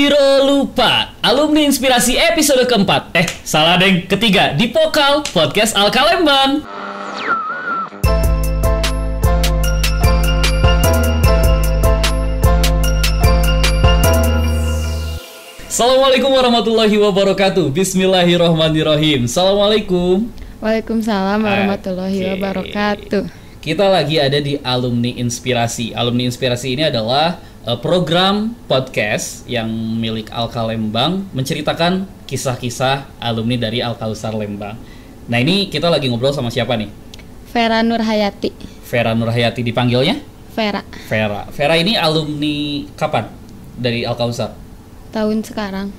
Biro Lupa, alumni inspirasi episode keempat. Salah deng, ketiga di Pokal Podcast Alkalembang. Assalamualaikum warahmatullahi wabarakatuh. Bismillahirrohmanirrohim. Assalamualaikum. Waalaikumsalam warahmatullahi wabarakatuh. Kita lagi ada di Alumni Inspirasi. Alumni Inspirasi ini adalah program podcast yang milik Alkalembang, menceritakan kisah-kisah alumni dari Alkausar Lembang. Nah, ini kita lagi ngobrol sama siapa nih? Vera Nurhayati. Vera Nurhayati, dipanggilnya? Vera. Vera ini alumni kapan dari Alkausar? Tahun sekarang.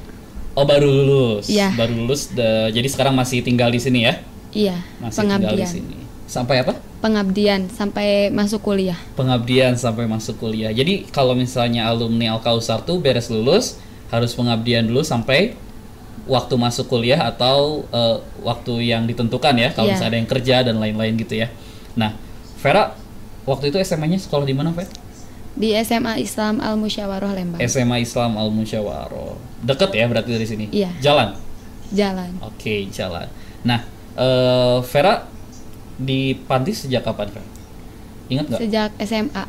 Oh, baru lulus. Iya. Baru lulus. Jadi sekarang masih tinggal di sini ya? Iya. Masih pengabdian. tinggal di sini. Sampai apa? Pengabdian sampai masuk kuliah. Pengabdian sampai masuk kuliah. Jadi kalau misalnya alumni Alkausar tuh beres lulus harus pengabdian dulu sampai waktu masuk kuliah atau waktu yang ditentukan ya. Kalau misalnya ada yang kerja dan lain-lain gitu ya. Nah, Vera waktu itu SMA-nya sekolah di mana, Vera? Di SMA Islam Al Musyawaroh Lembang. SMA Islam Al Musyawaroh. Deket ya berarti dari sini? Iya. Jalan? Jalan. Oke, jalan. Nah, Vera di panti sejak kapan, Vera? Ingat nggak? Sejak SMA.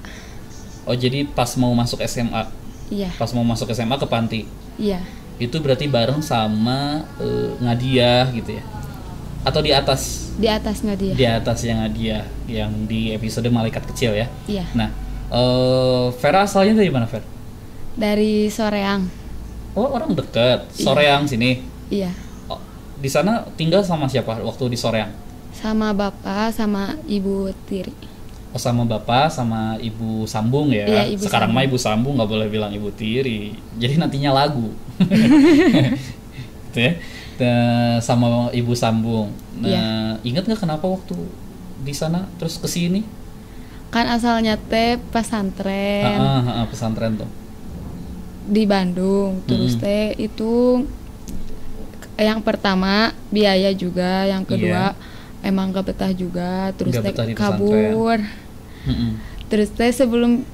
Oh, jadi pas mau masuk SMA? Iya. Pas mau masuk SMA ke panti? Iya. Itu berarti bareng sama Ngadiah gitu ya? Atau di atas? Di atasnya dia. Di atasnya Ngadiah yang di episode Malaikat Kecil ya? Iya. Nah, Vera asalnya dari mana, Vera? Dari Soreang. Oh, orang deket. Soreang sini. Iya. Oh, di sana tinggal sama siapa waktu di Soreang? Sama bapak sama ibu tiri. Oh, sama bapak sama ibu sambung ya? Iya, ibu sekarang sambung. mah ibu sambung, nggak boleh bilang ibu tiri. Jadi nantinya lagu. Gitu ya. Sama ibu sambung. Nah, Iya. ingat nggak kenapa waktu di sana terus ke sini? Kan asalnya teh pesantren Pesantren tuh. di Bandung. Terus teh itu yang pertama biaya juga, yang kedua emang gak betah juga, terus Gak teh betah di kabur. Terus teh sebelum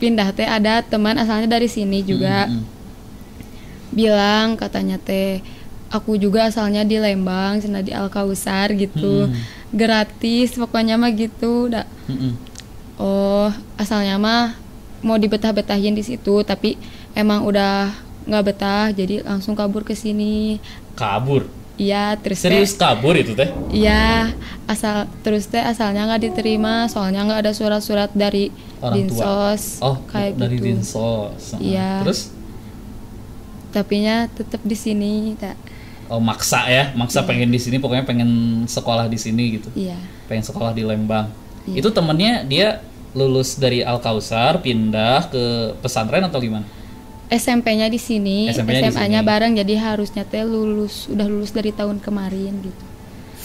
pindah teh ada teman asalnya dari sini juga bilang katanya teh aku juga asalnya di Lembang, cina di Alkausar gitu, gratis pokoknya mah gitu. Oh, asalnya mah mau dibetah-betahin di situ, tapi emang udah nggak betah, jadi langsung kabur ke sini. Kabur? Iya, terus Serius kabur itu teh? Iya, asalnya nggak diterima, soalnya nggak ada surat-surat dari Orang tua. Dinsos. Oh, kayak dari gitu. Dinsos. Iya. Terus? Tapinya tetap di sini, tak. Oh, maksa ya, pengen di sini, pokoknya pengen sekolah di sini gitu. Iya. Pengen sekolah di Lembang. Iya. Itu temennya dia lulus dari Alkausar pindah ke pesantren atau gimana? SMP-nya di sini, SMP-nya di SMA-nya sini. bareng, jadi harusnya teh udah lulus dari tahun kemarin gitu.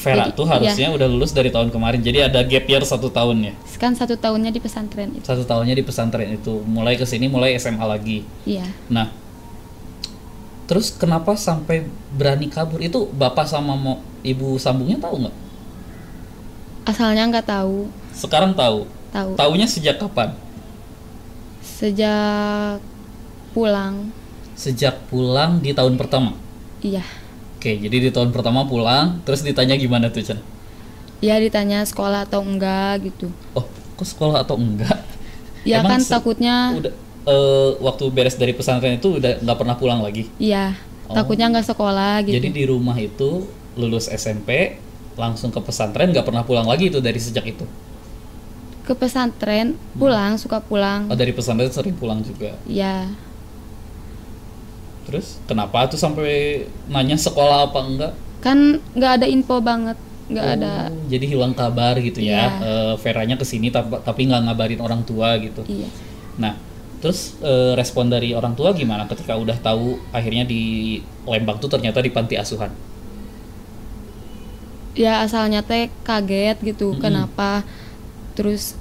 Vera Jadi, tuh harusnya udah lulus dari tahun kemarin, jadi ada gap year 1 tahun ya. Kan 1 tahunnya di pesantren itu. 1 tahunnya di pesantren itu, mulai ke sini mulai SMA lagi. Iya. Nah, terus kenapa sampai berani kabur? Itu bapak sama ibu sambungnya tahu nggak? Asalnya nggak tahu. Sekarang tahu. Tahu. Taunya sejak kapan? Sejak pulang. Sejak pulang di tahun pertama. Iya. Oke, jadi di tahun pertama pulang, terus ditanya gimana tuh, Chan? Ya ditanya sekolah atau enggak gitu. Oh, kok sekolah atau enggak? Ya Emang kan takutnya. Udah waktu beres dari pesantren itu udah nggak pernah pulang lagi? Iya. Oh. Takutnya nggak sekolah gitu. Jadi di rumah itu lulus SMP langsung ke pesantren, nggak pernah pulang lagi itu dari sejak itu? Ke pesantren pulang, suka pulang. Oh, dari pesantren sering pulang juga. Ya. Terus kenapa tuh sampai nanya sekolah apa enggak? Kan nggak ada info banget, nggak ada. Jadi hilang kabar gitu ya. Iya. Veranya kesini tapi nggak ngabarin orang tua gitu. Iya. Nah, terus respon dari orang tua gimana ketika udah tahu akhirnya di Lembang tuh ternyata di panti asuhan? Ya asalnya teh kaget gitu, kenapa? Terus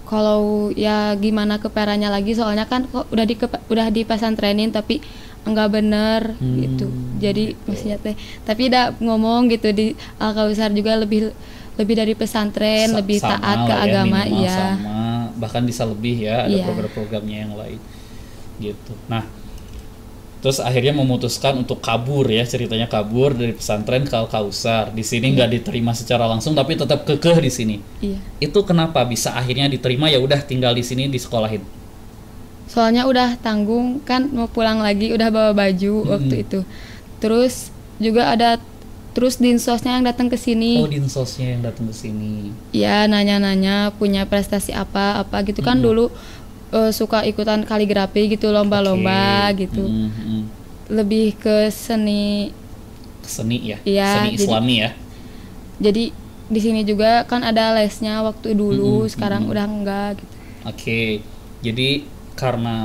kalau ya gimana ke Veranya lagi, soalnya kan kok udah di pesantrenin tapi enggak bener gitu. Jadi maksudnya teh, tapi udah ngomong gitu di Alkausar juga lebih dari pesantren, lebih taat ke agama, sama, bahkan bisa lebih ya, ada Iya. program-programnya yang lain gitu. Nah, Terus akhirnya memutuskan untuk kabur ya, ceritanya kabur dari pesantren ke Al Kausar. Di sini nggak diterima secara langsung tapi tetap kekeh di sini. Iya. Itu kenapa bisa akhirnya diterima, ya udah tinggal di sini disekolahin? Soalnya udah tanggung kan, mau pulang lagi udah bawa baju waktu itu. Terus juga ada dinsosnya yang datang ke sini. Oh, dinsosnya yang datang ke sini. Ya, nanya-nanya punya prestasi apa gitu kan dulu suka ikutan kaligrafi gitu, lomba-lomba gitu. Lebih ke seni ya, ya, seni Islami ya. Jadi di sini juga kan ada lesnya waktu dulu, sekarang udah enggak gitu. Oke. Jadi karena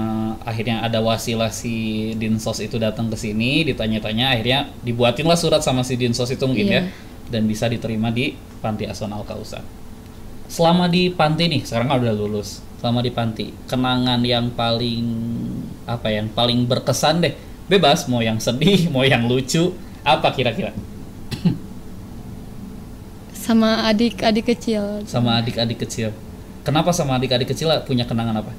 akhirnya ada wasilah si dinsos itu datang ke sini, ditanya-tanya, akhirnya dibuatinlah surat sama si dinsos itu mungkin ya, dan bisa diterima di Panti Asuhan Al Kausar. Selama di panti nih, sekarang kan udah lulus. Selama di panti, kenangan yang paling berkesan deh. Bebas, mau yang sedih, mau yang lucu, apa kira-kira? Sama adik-adik kecil. Sama adik-adik kecil. Kenapa sama adik-adik kecil punya kenangan apa?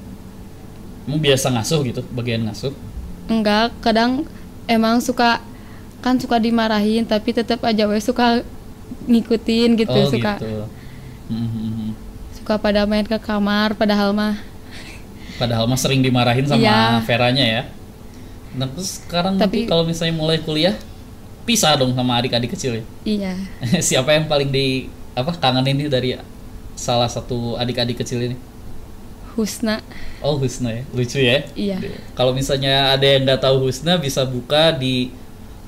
Emang biasa ngasuh gitu, bagian ngasuh? Enggak, kadang emang suka dimarahin tapi tetap aja suka ngikutin gitu. Oh, suka gitu. Suka pada main ke kamar, padahal mah sering dimarahin sama Veranya ya. Nah, terus sekarang tapi nanti kalau misalnya mulai kuliah, pisah dong sama adik-adik kecil ya? Iya. Siapa yang paling kangenin nih dari salah satu adik-adik kecil ini? Husna. Oh, Husna ya, lucu ya. Iya. Kalau misalnya ada yang nggak tahu Husna, bisa buka di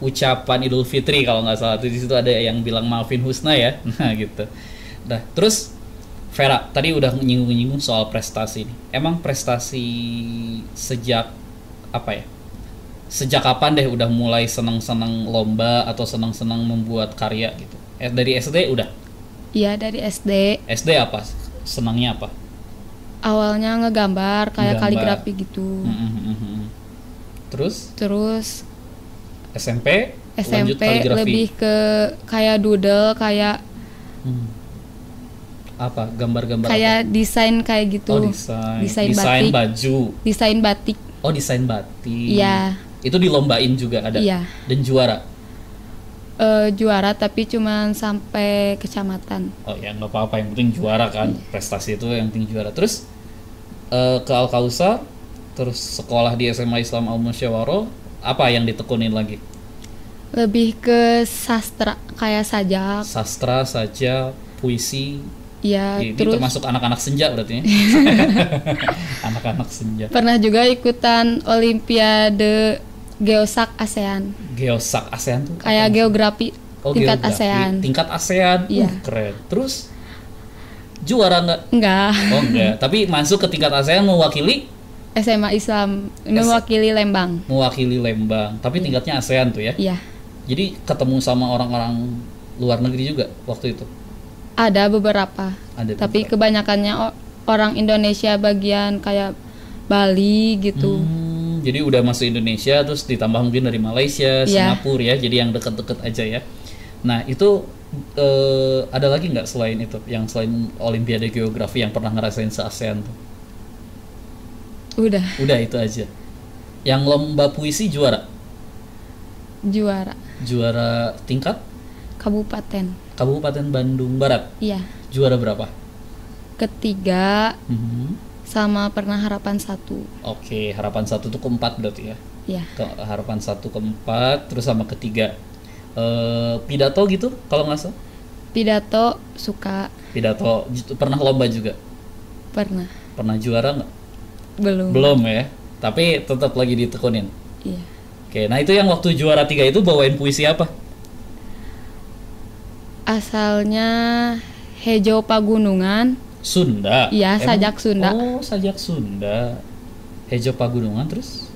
ucapan Idul Fitri kalau nggak salah. Di situ ada yang bilang maafin Husna ya. Nah gitu. Nah terus Vera tadi udah nyinggung-nyinggung soal prestasi nih. Emang prestasi sejak sejak kapan deh udah mulai senang-senang lomba atau senang-senang membuat karya gitu? Dari SD udah? Iya, dari SD. SD apa? Senangnya apa? Awalnya ngegambar kayak kaligrafi gitu. Terus SMP lanjut kaligrafi. Lebih ke kayak doodle, kayak apa? Gambar-gambar kayak apa? Desain kayak gitu. Oh, desain batik. Baju. Desain batik. Oh, desain batik. Iya. Itu dilombain juga ada? Iya. Dan juara? Juara tapi cuman sampai kecamatan. Oh ya, nggak apa-apa, yang penting juara kan. Prestasi itu yang penting juara. Terus ke Al Kausar, terus sekolah di SMA Islam Al Musyawaroh, apa yang ditekunin lagi? Lebih ke sastra, kayak sajak. Sastra, sajak, puisi. Iya, Ini terus termasuk anak-anak senja berarti ya? Anak-anak senja. Pernah juga ikutan Olimpiade Geosak ASEAN. Geosak ASEAN tuh? Kayak geografi tingkat geografi. ASEAN. Tingkat ASEAN, Iya. Keren. Terus juara nggak? Enggak. Oh enggak, tapi masuk ke tingkat ASEAN mewakili? SMA Islam, mewakili Lembang. Mewakili Lembang, tapi tingkatnya ASEAN tuh ya? Iya. Jadi ketemu sama orang-orang luar negeri juga waktu itu? Ada beberapa. Tapi kebanyakannya orang Indonesia, bagian kayak Bali gitu. Jadi udah masuk Indonesia, terus ditambah mungkin dari Malaysia, Singapura ya, jadi yang deket-deket aja ya. Nah itu ada lagi nggak selain itu, yang selain Olimpiade Geografi yang pernah ngerasain se-ASEAN tuh? Udah itu aja. Yang lomba puisi juara? Juara tingkat? Kabupaten Bandung Barat? Iya. Juara berapa? Ketiga. Sama pernah harapan 1. Oke, harapan 1 tuh keempat berarti ya? Iya. Harapan 1 keempat, terus sama ketiga. Pidato gitu kalau nggak salah? Pidato suka. Pidato pernah lomba juga? Pernah juara nggak? Belum ya, tapi tetap lagi ditekunin. Iya. Oke, nah itu yang waktu juara 3 itu bawain puisi apa? Asalnya Hejo Pagunungan. Sunda? Iya, sajak Sunda. Oh, sajak Sunda. Hejo Pagunungan terus?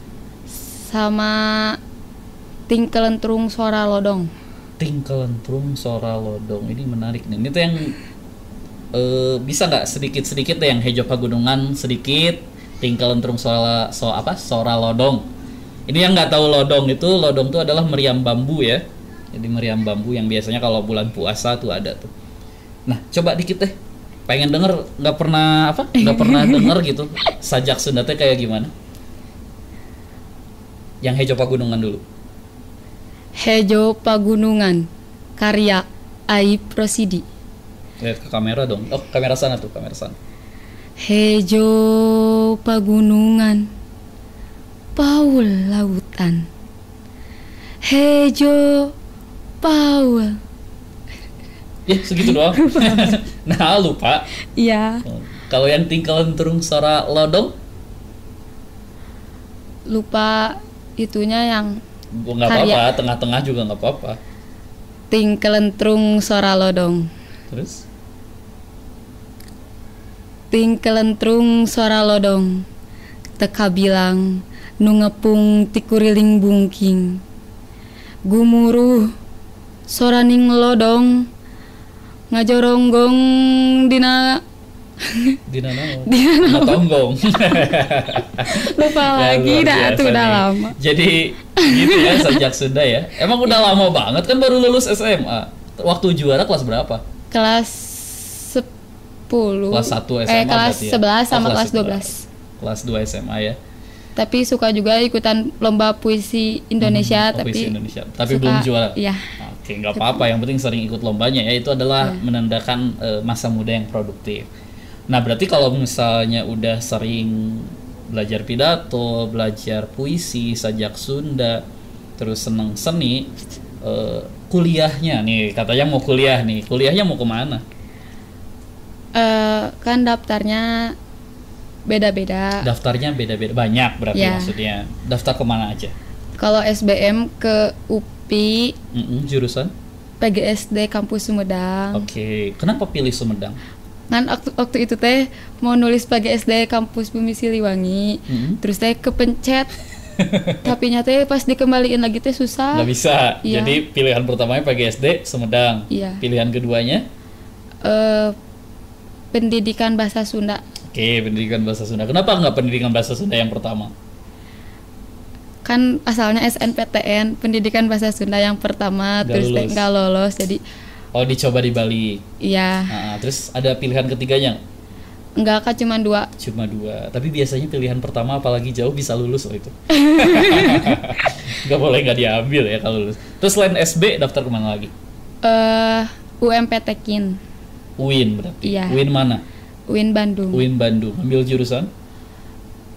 Sama Tingkelentrung Sora Lodong. Tingkelentrung Sora Lodong, ini menarik nih. Ini tuh yang bisa nggak sedikit-sedikit deh yang Hejo Pagunungan sedikit, Tingkelentrung Sora Lodong. Ini yang nggak tahu lodong itu adalah meriam bambu ya. Jadi meriam bambu yang biasanya kalau bulan puasa tuh ada tuh. Nah, coba dikit deh. Pengen denger, nggak pernah denger gitu. Sajak Sunda teh kayak gimana? Yang Hejo Pagunungan dulu. Hejo Pagunungan, karya Aib Rosidi. Lihat ke kamera dong. Oh, kamera sana tuh, kamera sana. Hejo Pagunungan, Paul lautan. Hejo Paul. Ya, segitu doang. Nah, lupa. Iya. Kalau yang tingkelentrung sora lodong? Lupa itunya yang Nggak apa-apa, tengah-tengah juga nggak apa-apa. Tingkelentrung sora lodong. Terus? Tingkelentrung sora lodong, teka bilang nu ngepung tikuriling bungking. Gumuruh soraning lodong ngajoronggong dina Dina naon? Dina tonggong. lupa lagi dah tuh udah lama. Jadi gitu ya sejak Sunda ya. Emang udah lama banget kan baru lulus SMA. Waktu juara kelas berapa? Kelas 10. Kelas 1 SMA kelas berarti ya? 11 sama kelas 12. Kelas 2 SMA ya. Tapi suka juga ikutan lomba puisi Indonesia, tapi puisi Indonesia. Tapi suka, belum juara. Iya. Oke, nggak apa-apa. Yang penting sering ikut lombanya ya. Itu adalah menandakan masa muda yang produktif. Nah, berarti kalau misalnya udah sering belajar pidato, belajar puisi, sajak Sunda, terus seneng seni, kuliahnya nih, katanya mau kuliah nih. Kuliahnya mau kemana? Kan daftarnya beda-beda. Daftarnya beda-beda, banyak berarti Ya. maksudnya. Daftar kemana aja? Kalau SBM ke UPI, Jurusan? PGSD Kampus Sumedang. Oke, kenapa pilih Sumedang? Kan waktu itu teh mau nulis PGSD Kampus Bumi Siliwangi, terus teh kepencet. Tapi nyatanya pas dikembaliin lagi teh susah. Nggak bisa. Iya. Jadi pilihan pertamanya PGSD Sumedang. Iya. Pilihan keduanya? Pendidikan Bahasa Sunda. Oke, pendidikan bahasa Sunda. Kenapa nggak pendidikan bahasa Sunda yang pertama? Kan asalnya SNPTN, Pendidikan Bahasa Sunda yang pertama, terus teh nggak lolos, jadi Oh, dicoba di Bali. iya. Nah, terus ada pilihan ketiganya? Enggak, Kak, cuma 2. Cuma 2. Tapi biasanya pilihan pertama apalagi jauh bisa lulus loh itu. Nggak boleh nggak diambil ya kalau lulus. Terus selain SB daftar kemana lagi? UMPTKIN. UIN berarti. Iya. UIN mana? UIN Bandung. UIN Bandung. Ambil jurusan?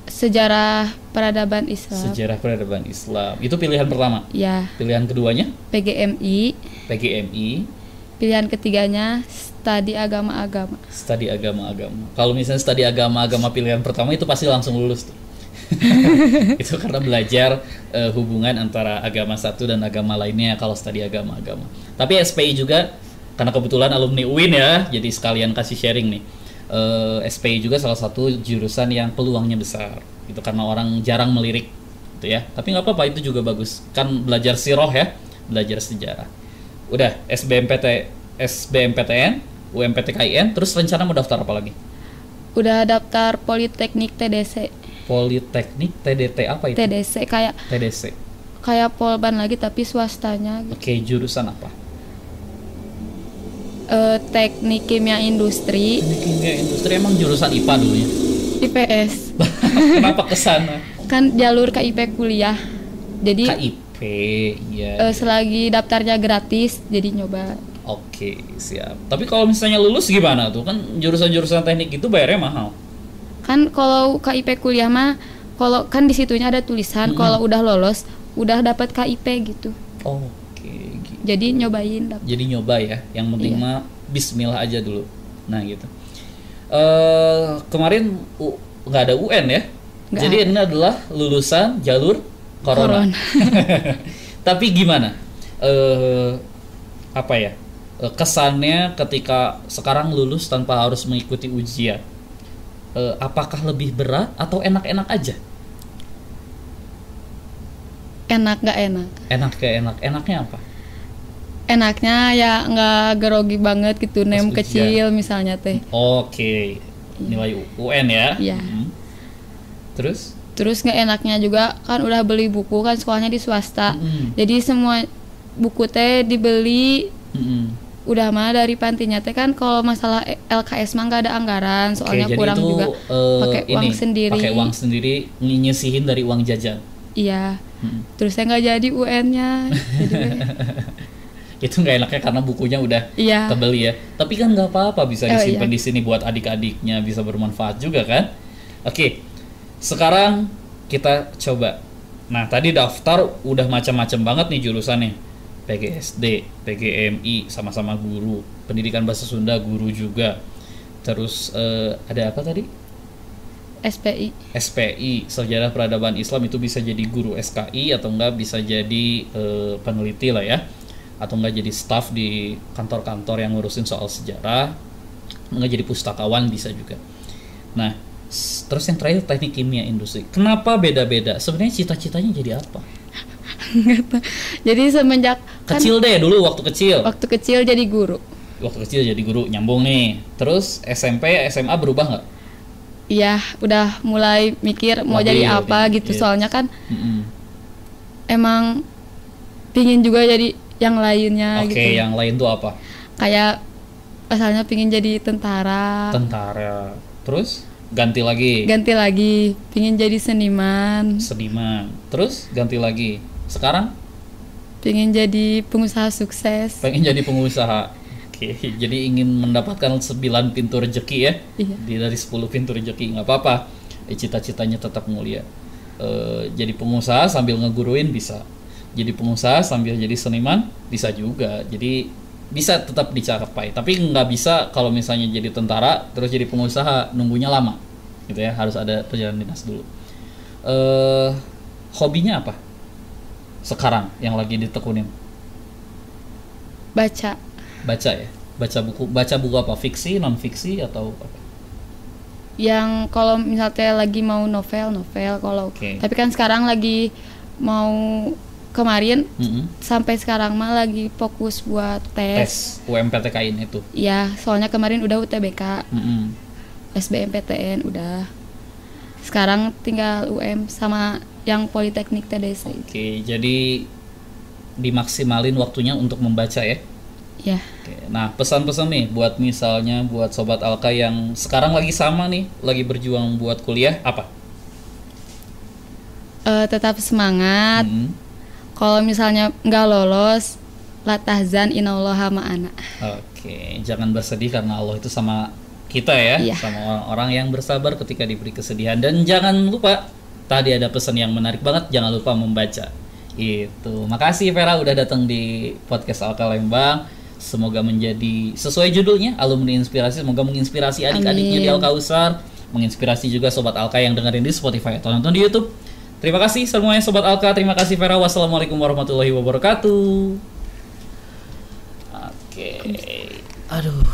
Sejarah Peradaban Islam. Sejarah Peradaban Islam. Itu pilihan pertama. Ya. Pilihan keduanya? PGMI. PGMI. Pilihan ketiganya Studi Agama-Agama. Studi Agama-Agama. Kalau misalnya studi agama-agama pilihan pertama itu pasti langsung lulus tuh. Itu karena belajar hubungan antara agama satu dan agama lainnya kalau studi agama-agama. Tapi SPI juga karena kebetulan alumni UIN ya, jadi sekalian kasih sharing nih. SPI juga salah satu jurusan yang peluangnya besar. Itu karena orang jarang melirik gitu ya. Tapi nggak apa-apa, itu juga bagus. Kan belajar siroh ya, belajar sejarah. Udah SBMPTN, UMPTKIN, terus rencana mau daftar apa lagi? Udah daftar Politeknik TDC. Politeknik TDT apa itu? TDC kayak TDC. Kayak Polban lagi tapi swastanya gitu. Oke, jurusan apa? Teknik Kimia Industri. Teknik Kimia Industri emang jurusan IPA dulunya. IPS. Kenapa kesana? Kan jalur KIP kuliah. Jadi KIP, iya. selagi daftarnya gratis, jadi nyoba. Oke, siap. Tapi kalau misalnya lulus gimana tuh? Kan jurusan-jurusan teknik itu bayarnya mahal. Kan kalau KIP kuliah mah, kalau kan di situnya ada tulisan kalau udah lolos, udah dapat KIP gitu. Oke, gitu. Jadi nyobain. Jadi nyoba ya. Yang penting mah bismillah aja dulu. Nah, gitu. Kemarin nggak ada UN ya. Nggak Jadi ada. ini adalah lulusan jalur Corona. Tapi gimana? Apa ya? Kesannya ketika sekarang lulus tanpa harus mengikuti ujian. Apakah lebih berat atau enak-enak aja? Enak nggak enak? Enak kayak enak. Enaknya apa? Enaknya ya nggak grogi banget gitu, nem ujian. kecil misalnya teh. Oke. Nilai UN ya. Iya. Terus? Terus nggak enaknya juga kan udah beli buku, kan sekolahnya di swasta. Jadi semua buku teh dibeli. Udah mah dari pantinya teh kan kalau masalah LKS mah nggak ada anggaran, soalnya jadi kurang itu, juga pakai uang sendiri. Pakai uang sendiri, nyisihin dari uang jajan. Iya. Terus saya nggak jadi UN-nya. Itu nggak enaknya karena bukunya udah kebeli ya. Tapi kan nggak apa-apa, bisa disimpan di sini buat adik-adiknya, bisa bermanfaat juga kan. Oke, sekarang kita coba. Nah tadi daftar udah macam-macam banget nih jurusannya. PGSD, PGMI, sama-sama guru. Pendidikan Bahasa Sunda guru juga. Terus ada apa tadi? SPI, Sejarah Peradaban Islam, itu bisa jadi guru SKI atau enggak bisa jadi peneliti lah ya, atau enggak jadi staff di kantor-kantor yang ngurusin soal sejarah, enggak jadi pustakawan bisa juga. Nah, terus yang terakhir teknik kimia industri. Kenapa beda-beda? Sebenarnya cita-citanya jadi apa? Jadi semenjak kecil deh dulu, waktu kecil jadi guru. Nyambung nih. Terus SMP, SMA berubah nggak? Iya, udah mulai mikir mau jadi apa gitu. Soalnya kan emang pingin juga jadi yang lainnya. Oke, yang lain tuh apa? Kayak asalnya pingin jadi tentara. Terus ganti lagi, pingin jadi seniman. Terus ganti lagi. Sekarang pingin jadi pengusaha sukses. Oke, jadi ingin mendapatkan 9 pintu rezeki ya. Dari 10 pintu rezeki, nggak apa-apa. Cita-citanya tetap mulia. Jadi pengusaha sambil ngeguruin bisa. Jadi pengusaha sambil jadi seniman bisa juga. Jadi bisa tetap dicapai. Tapi nggak bisa kalau misalnya jadi tentara terus jadi pengusaha, nunggunya lama gitu ya. Harus ada perjalanan dinas dulu. Hobinya apa sekarang yang lagi ditekunin? Baca ya, baca buku apa, fiksi, non fiksi atau apa? Yang kalau misalnya lagi mau novel kalau tapi kan sekarang lagi mau kemarin sampai sekarang mah lagi fokus buat tes UMPTKIN itu. Iya, soalnya kemarin udah UTBK, SBMPTN udah. Sekarang tinggal UM sama yang Politeknik TDC. Oke, jadi dimaksimalin waktunya untuk membaca ya. Ya. Oke, nah pesan-pesan nih buat misalnya buat Sobat Alka yang sekarang lagi sama nih, lagi berjuang buat kuliah, apa? Tetap semangat. Kalau misalnya nggak lolos, la tahzan innallaha ma'ana. Oke, jangan bersedih karena Allah itu sama kita ya, sama orang-orang yang bersabar ketika diberi kesedihan. Dan jangan lupa, tadi ada pesan yang menarik banget, jangan lupa membaca. Itu. Makasih Vera udah datang di podcast Alka Lembang. Semoga menjadi sesuai judulnya, alumni inspirasi. Semoga menginspirasi adik-adiknya di Alka Usar, menginspirasi juga Sobat Alka yang dengerin di Spotify atau nonton di YouTube. Terima kasih semuanya Sobat Alka, terima kasih Vera. Wassalamualaikum warahmatullahi wabarakatuh. Oke. Aduh.